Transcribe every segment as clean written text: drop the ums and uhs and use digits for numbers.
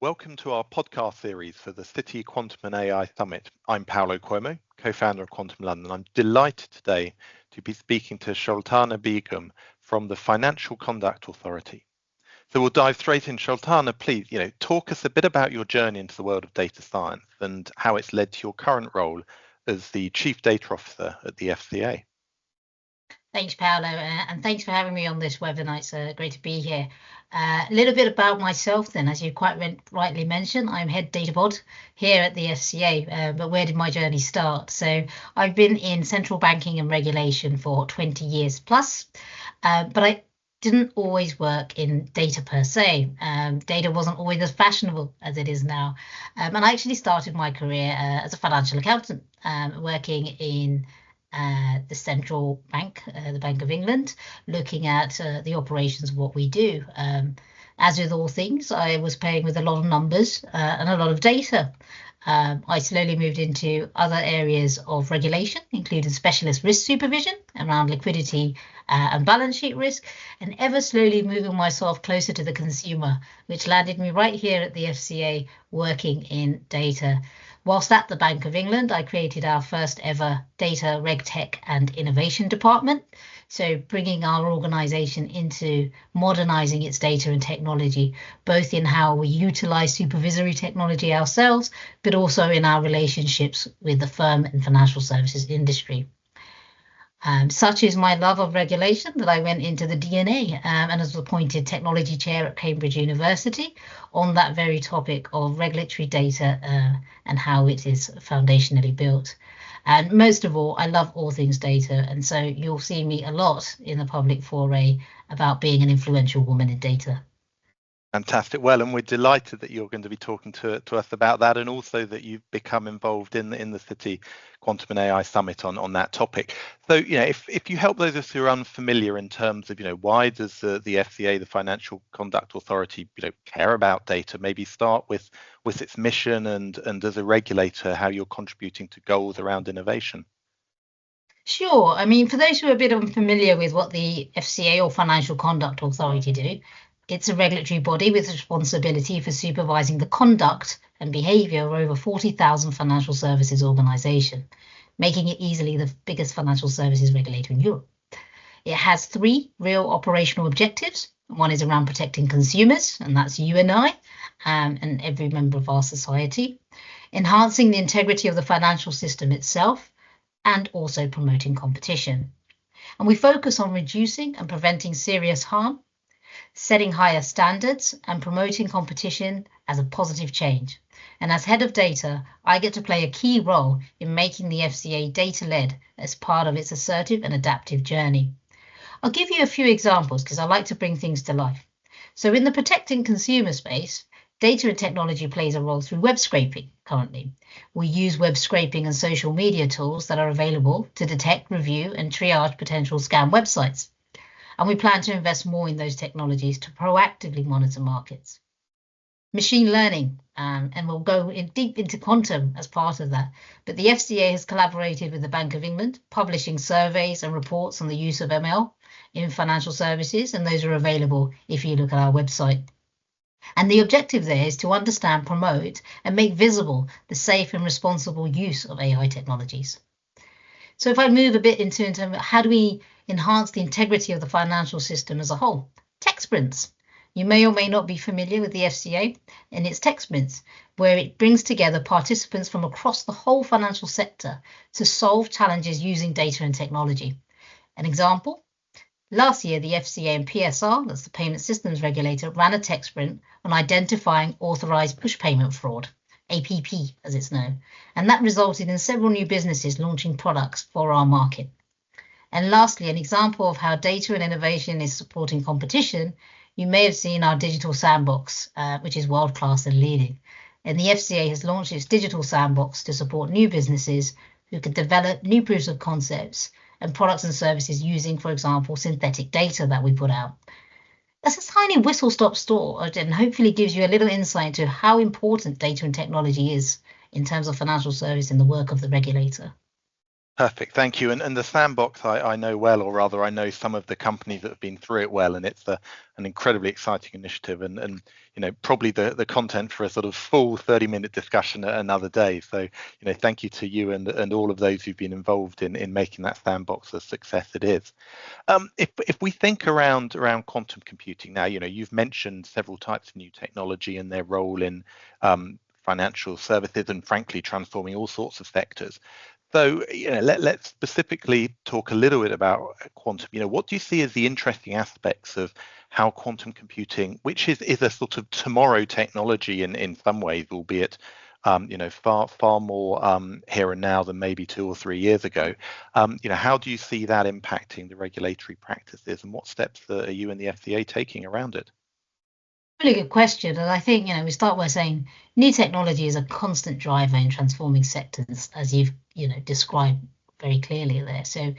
Welcome to our podcast series for the City Quantum and AI Summit. I'm Paolo Cuomo, co-founder of Quantum London. I'm delighted today to be speaking to Sholthana Begum from the Financial Conduct Authority. So we'll dive straight in. Sholthana, please, talk us a bit about your journey into the world of data science and how it's led to your current role as the Chief Data Officer at the FCA. Thanks, Paolo, and thanks for having me on this webinar. It's great to be here. A little bit about myself then, as you quite rightly mentioned, I'm head data bod here at the FCA, but where did my journey start? So I've been in central banking and regulation for 20 years plus, but I didn't always work in data per se. Data wasn't always as fashionable as it is now. And I actually started my career as a financial accountant, working in the central bank, the Bank of England, looking at the operations of what we do. As with all things, I was playing with a lot of numbers and a lot of data. I slowly moved into other areas of regulation, including specialist risk supervision around liquidity and balance sheet risk, and ever slowly moving myself closer to the consumer, which landed me right here at the FCA working in data. Whilst at the Bank of England, I created our first ever data, reg tech and innovation department. So bringing our organisation into modernising its data and technology, both in how we utilise supervisory technology ourselves, but also in our relationships with the firm and financial services industry. Such is my love of regulation that I went into the DNA and was appointed technology chair at Cambridge University on that very topic of regulatory data and how it is foundationally built. And most of all, I love all things data. And so you'll see me a lot in the public foray about being an influential woman in data. Fantastic. Well, and we're delighted that you're going to be talking to us about that, and also that you've become involved in the City Quantum and AI Summit on that topic. So, if you help those of us who are unfamiliar in terms of, why does the FCA, the Financial Conduct Authority, care about data? Maybe start with its mission and as a regulator, how you're contributing to goals around innovation. Sure. I mean, for those who are a bit unfamiliar with what the FCA or Financial Conduct Authority do, it's a regulatory body with responsibility for supervising the conduct and behaviour of over 40,000 financial services organisations, making it easily the biggest financial services regulator in Europe. It has three real operational objectives. One is around protecting consumers, and that's you and I, and every member of our society, enhancing the integrity of the financial system itself, and also promoting competition. And we focus on reducing and preventing serious harm, setting higher standards and promoting competition as a positive change. And as head of data, I get to play a key role in making the FCA data-led as part of its assertive and adaptive journey. I'll give you a few examples because I like to bring things to life. So in the protecting consumer space, data and technology plays a role through web scraping currently. We use web scraping and social media tools that are available to detect, review and triage potential scam websites. And we plan to invest more in those technologies to proactively monitor markets. Machine learning, and we'll go deep into quantum as part of that. But the FCA has collaborated with the Bank of England, publishing surveys and reports on the use of ML in financial services, and those are available if you look at our website. And the objective there is to understand, promote, and make visible the safe and responsible use of AI technologies. So if I move a bit into terms of how do we enhance the integrity of the financial system as a whole? Tech sprints. You may or may not be familiar with the FCA and its tech sprints, where it brings together participants from across the whole financial sector to solve challenges using data and technology. An example, last year the FCA and PSR, that's the Payment Systems Regulator, ran a tech sprint on identifying authorised push payment fraud, APP as it's known, and that resulted in several new businesses launching products for our market. And lastly, an example of how data and innovation is supporting competition, you may have seen our digital sandbox, which is world-class and leading. And the FCA has launched its digital sandbox to support new businesses who can develop new proofs of concepts and products and services using, for example, synthetic data that we put out. That's a tiny whistle-stop tour and hopefully gives you a little insight into how important data and technology is in terms of financial service in the work of the regulator. Perfect, thank you. And the sandbox I know well, or rather I know some of the companies that have been through it well, and it's an incredibly exciting initiative, and probably the content for a sort of full 30-minute discussion another day. So thank you to you and all of those who've been involved in making that sandbox a success it is. If we think around quantum computing now, you've mentioned several types of new technology and their role in financial services and frankly transforming all sorts of sectors. So, let's specifically talk a little bit about quantum. What do you see as the interesting aspects of how quantum computing, which is a sort of tomorrow technology in some ways, albeit far more here and now than maybe 2 or 3 years ago. How do you see that impacting the regulatory practices, and what steps are you and the FCA taking around it? Really good question. And I think, we start by saying new technology is a constant driver in transforming sectors, as you've, described very clearly there. So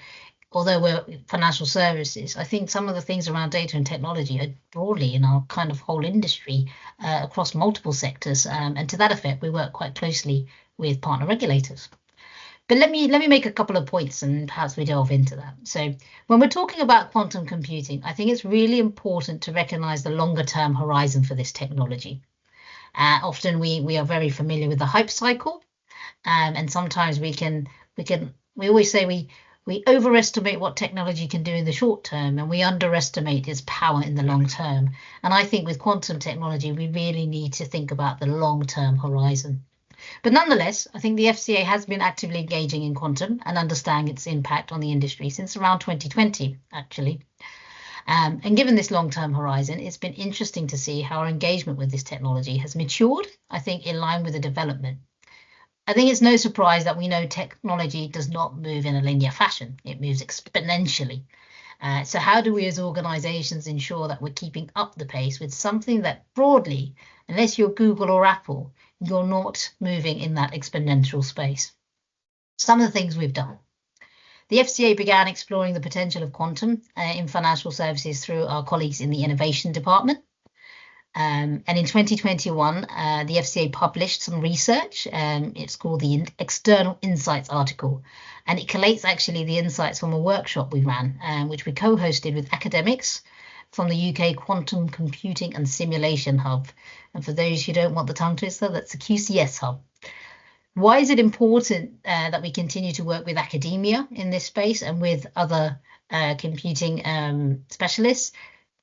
although we're financial services, I think some of the things around data and technology are broadly in our kind of whole industry across multiple sectors. And to that effect, we work quite closely with partner regulators. But let me make a couple of points and perhaps we delve into that. So when we're talking about quantum computing, I think it's really important to recognize the longer term horizon for this technology. Often we are very familiar with the hype cycle, and sometimes we always say we overestimate what technology can do in the short term and we underestimate its power in the long term. And I think with quantum technology, we really need to think about the long term horizon. But nonetheless, I think the FCA has been actively engaging in quantum and understanding its impact on the industry since around 2020, actually. And given this long-term horizon, it's been interesting to see how our engagement with this technology has matured, I think, in line with the development. I think it's no surprise that we know technology does not move in a linear fashion. It moves exponentially. So how do we as organizations ensure that we're keeping up the pace with something that broadly, unless you're Google or Apple, you're not moving in that exponential space? Some of the things we've done. The FCA began exploring the potential of quantum in financial services through our colleagues in the innovation department. And in 2021, the FCA published some research. It's called the External Insights article. And it collates actually the insights from a workshop we ran, which we co-hosted with academics from the UK Quantum Computing and Simulation Hub. And for those who don't want the tongue twister, that's the QCS Hub. Why is it important that we continue to work with academia in this space and with other computing specialists?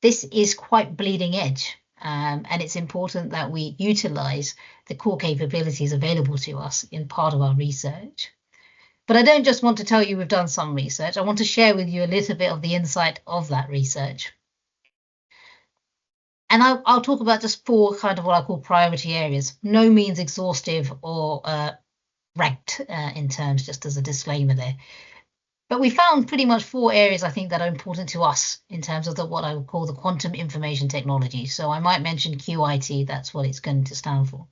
This is quite bleeding edge. And it's important that we utilize the core capabilities available to us in part of our research. But I don't just want to tell you we've done some research. I want to share with you a little bit of the insight of that research. And I'll talk about just 4 kind of what I call priority areas. No means exhaustive or ranked in terms, just as a disclaimer there. But we found pretty much 4 areas, I think, that are important to us in terms of what I would call the quantum information technology. So I might mention QIT, that's what it's going to stand for.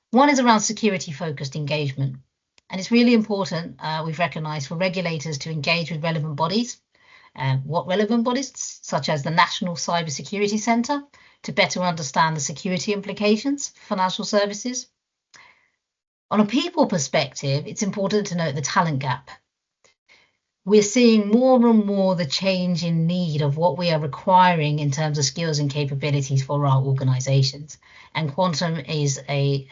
One is around security-focused engagement. And it's really important, we've recognised, for regulators to engage with relevant bodies. What relevant bodies? Such as the National Cybersecurity Centre, to better understand the security implications for financial services. On a people perspective, it's important to note the talent gap. We're seeing more and more the change in need of what we are requiring in terms of skills and capabilities for our organisations. And quantum is a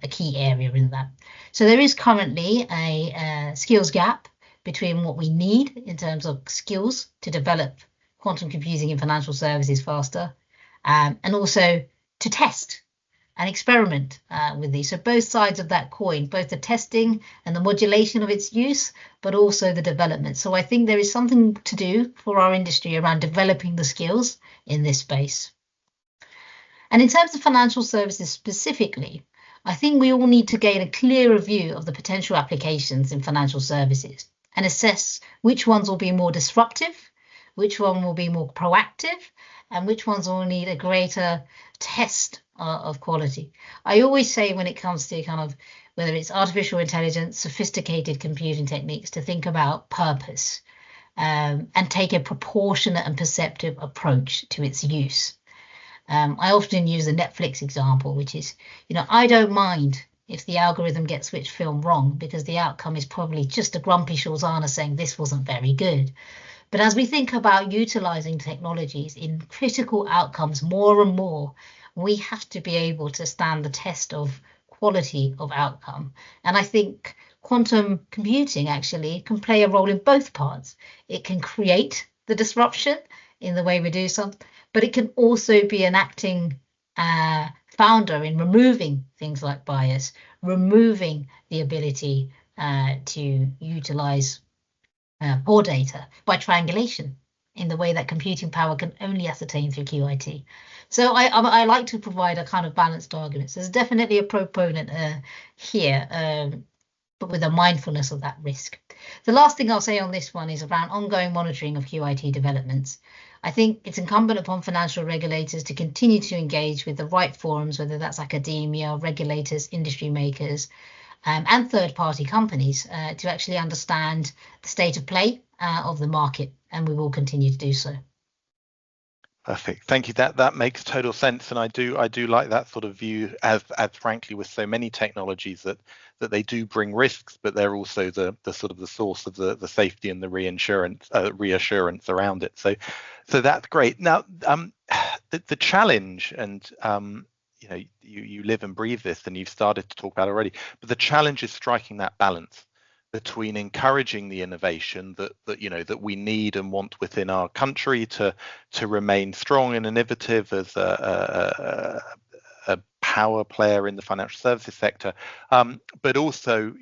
key area in that. So there is currently a skills gap between what we need in terms of skills to develop quantum computing in financial services faster, and also to test and experiment with these. So both sides of that coin, both the testing and the modulation of its use, but also the development. So I think there is something to do for our industry around developing the skills in this space. And in terms of financial services specifically, I think we all need to gain a clearer view of the potential applications in financial services and assess which ones will be more disruptive, which one will be more proactive, and which ones will need a greater test of quality. I always say when it comes to kind of whether it's artificial intelligence, sophisticated computing techniques, to think about purpose and take a proportionate and perceptive approach to its use. I often use the Netflix example, which is, I don't mind if the algorithm gets which film wrong, because the outcome is probably just a grumpy Sholthana saying this wasn't very good. But as we think about utilizing technologies in critical outcomes more and more, we have to be able to stand the test of quality of outcome. And I think quantum computing actually can play a role in both parts. It can create the disruption in the way we do something, but it can also be an acting founder in removing things like bias, removing the ability to utilize poor data by triangulation in the way that computing power can only ascertain through QIT. So I like to provide a kind of balanced argument. So there's definitely a proponent here, but with a mindfulness of that risk. The last thing I'll say on this one is around ongoing monitoring of QIT developments. I think it's incumbent upon financial regulators to continue to engage with the right forums, whether that's academia, regulators, industry makers, and third-party companies to actually understand the state of play of the market, and we will continue to do so. Perfect. Thank you. That makes total sense, and I do like that sort of view. As frankly, with so many technologies that they do bring risks, but they're also the sort of the source of the safety and the reassurance around it. So that's great. Now, the challenge, and you live and breathe this, and you've started to talk about it already, but the challenge is striking that balance between encouraging the innovation that we need and want within our country to remain strong and innovative as a power player in the financial services sector, but also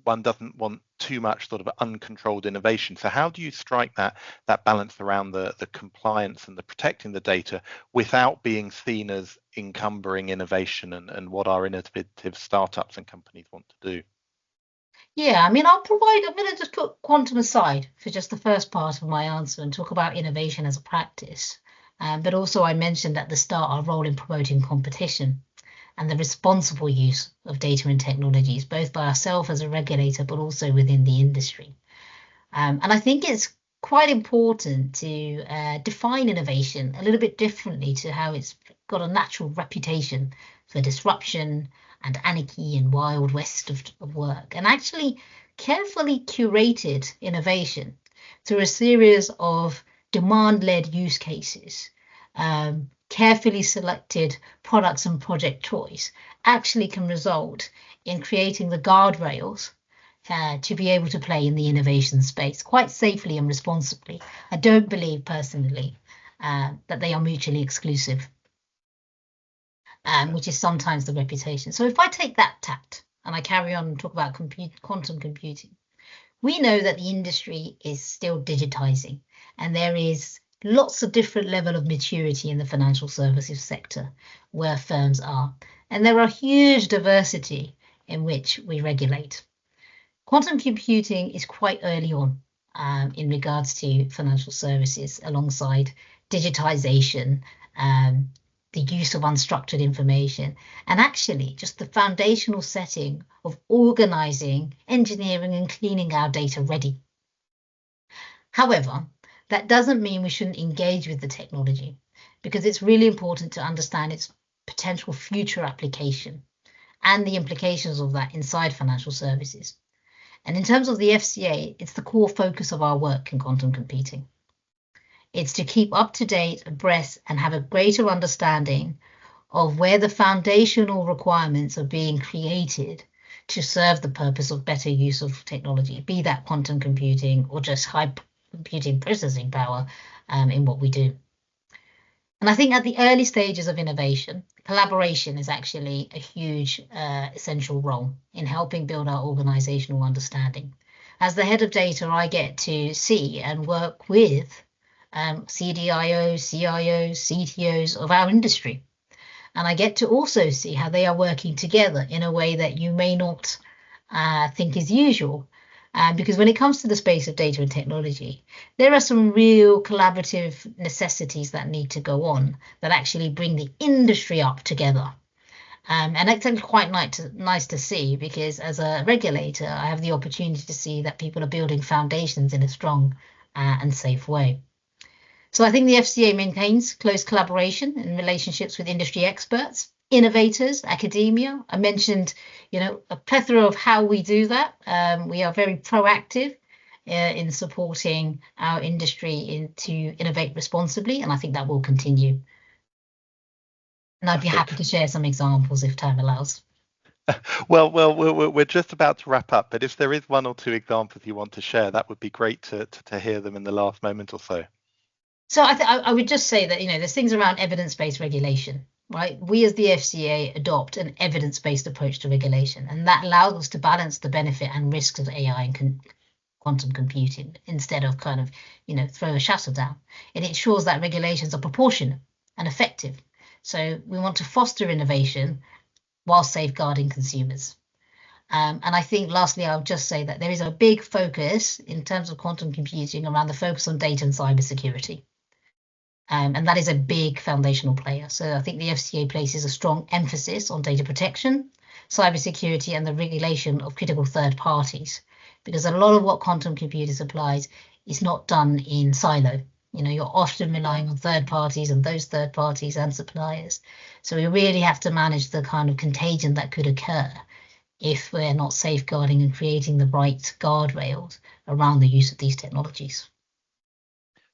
one doesn't want too much sort of uncontrolled innovation. So how do you strike that balance around the compliance and the protecting the data without being seen as encumbering innovation and what our innovative startups and companies want to do? Yeah, I mean, I'm going to just put quantum aside for just the first part of my answer and talk about innovation as a practice. But also I mentioned at the start our role in promoting competition and the responsible use of data and technologies, both by ourselves as a regulator, but also within the industry. And I think it's quite important to define innovation a little bit differently to how it's got a natural reputation for disruption and anarchy and wild west of work, and actually carefully curated innovation through a series of demand-led use cases, carefully selected products and project choice actually can result in creating the guardrails to be able to play in the innovation space quite safely and responsibly. I don't believe personally that they are mutually exclusive, which is sometimes the reputation. So if I take that tact and I carry on and talk about quantum computing, we know that the industry is still digitizing, and there is lots of different level of maturity in the financial services sector where firms are, and there are huge diversity in which we regulate. Quantum computing is quite early on in regards to financial services, alongside digitization, the use of unstructured information, and actually just the foundational setting of organizing, engineering, and cleaning our data ready. However, that doesn't mean we shouldn't engage with the technology, because it's really important to understand its potential future application and the implications of that inside financial services. And in terms of the FCA, it's the core focus of our work in quantum computing. It's to keep up to date, abreast, and have a greater understanding of where the foundational requirements are being created to serve the purpose of better use of technology, be that quantum computing or just high computing processing power in what we do. And I think at the early stages of innovation, collaboration is actually a huge essential role in helping build our organizational understanding. As the head of data, I get to see and work with CDIOs, CIOs, CTOs of our industry. And I get to also see how they are working together in a way that you may not think is usual. Because when it comes to the space of data and technology, there are some real collaborative necessities that need to go on that actually bring the industry up together. And it's actually quite nice to see, because as a regulator, I have the opportunity to see that people are building foundations in a strong and safe way. So I think the FCA maintains close collaboration and relationships with industry experts innovators, academia. I mentioned, a plethora of how we do that. We are very proactive in supporting our industry to innovate responsibly, and I think that will continue. And I'd be happy to share some examples if time allows. Well, we're just about to wrap up, but if there is one or two examples you want to share, that would be great to hear them in the last moment or so. So I would just say that, there's things around evidence-based regulation, right? We as the FCA adopt an evidence-based approach to regulation, and that allows us to balance the benefit and risks of AI and quantum computing instead of kind of, throw a shutter down. It ensures that regulations are proportionate and effective. So we want to foster innovation while safeguarding consumers. And I think lastly, I'll just say that there is a big focus in terms of quantum computing around the focus on data and cybersecurity. And that is a big foundational player. So I think the FCA places a strong emphasis on data protection, cybersecurity, and the regulation of critical third parties, because a lot of what quantum computing supplies is not done in silo. You're often relying on third parties and those third parties and suppliers. So we really have to manage the kind of contagion that could occur if we're not safeguarding and creating the right guardrails around the use of these technologies.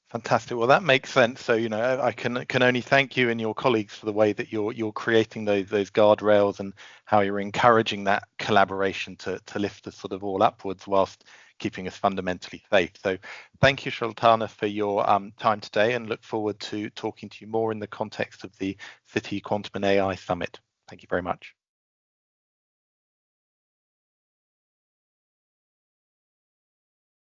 Fantastic. Well, that makes sense. So, I can only thank you and your colleagues for the way that you're creating those guardrails and how you're encouraging that collaboration to lift us sort of all upwards whilst keeping us fundamentally safe. So, thank you, Sholthana, for your time today, and look forward to talking to you more in the context of the City Quantum and AI Summit. Thank you very much.